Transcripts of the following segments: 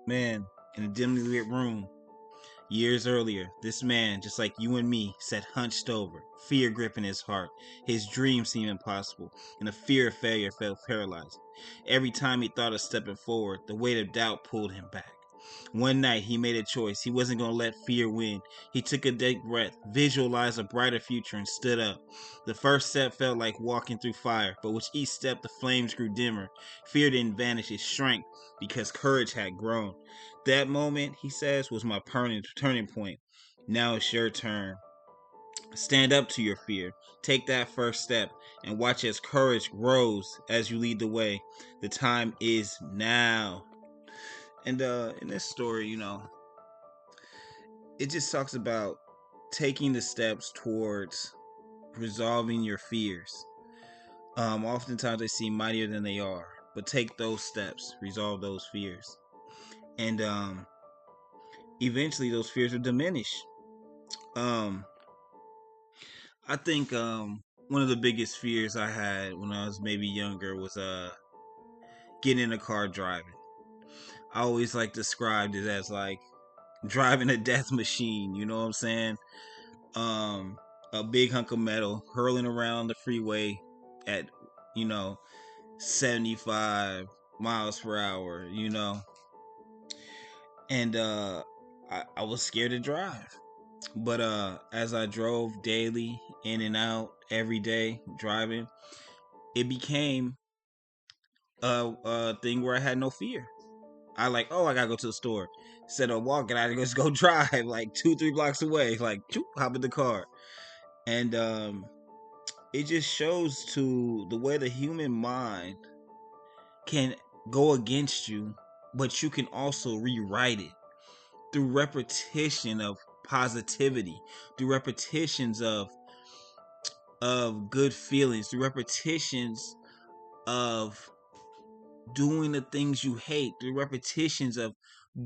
Man, in a dimly lit room, years earlier, this man, just like you and me, sat hunched over, fear gripping his heart. His dreams seemed impossible, and the fear of failure felt paralyzing. Every time he thought of stepping forward, the weight of doubt pulled him back. One night, he made a choice. He wasn't going to let fear win. He took a deep breath, visualized a brighter future, and stood up. The first step felt like walking through fire, but with each step, the flames grew dimmer. Fear didn't vanish, it shrank because courage had grown. That moment, he says, was my turning point. Now it's your turn. Stand up to your fear. Take that first step and watch as courage grows as you lead the way. The time is now. And in this story, it just talks about taking the steps towards resolving your fears. Oftentimes they seem mightier than they are, but take those steps, resolve those fears, and eventually those fears will diminish. Um, I think one of the biggest fears I had when I was maybe younger was getting in a car driving. I always like described it as like driving a death machine. You know what I'm saying? Um, a big hunk of metal hurling around the freeway at you know 75 miles per hour. And I was scared to drive. But as I drove daily in and out every day driving, it became a thing where I had no fear. I like, oh, I gotta go to the store. Instead of walking, I just go drive like 2-3 blocks away, like hop in the car. And it just shows to the way the human mind can go against you, but you can also rewrite it through repetition of positivity, through repetitions of good feelings, through repetitions of doing the things you hate, through repetitions of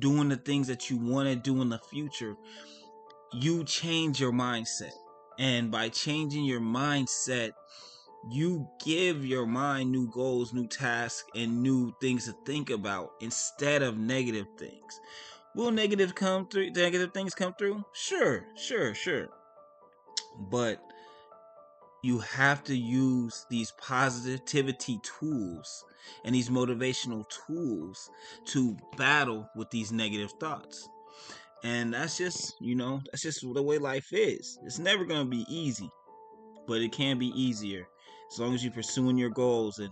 doing the things that you want to do in the future. You change your mindset. And by changing your mindset, you give your mind new goals, new tasks, and new things to think about instead of negative things. Will negative things come through? Sure. But you have to use these positivity tools and these motivational tools to battle with these negative thoughts. And that's just the way life is. It's never going to be easy, but it can be easier as long as you're pursuing your goals and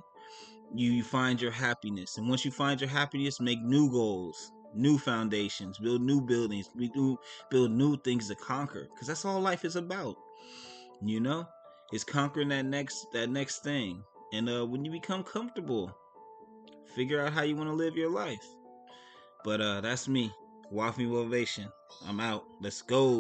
you find your happiness. And once you find your happiness, make new goals, new foundations, build new buildings, build new things to conquer, because that's all life is about. You know, is conquering that next thing. And when you become comfortable, figure out how you want to live your life. But that's me, Wafi Motivation. I'm out. Let's go.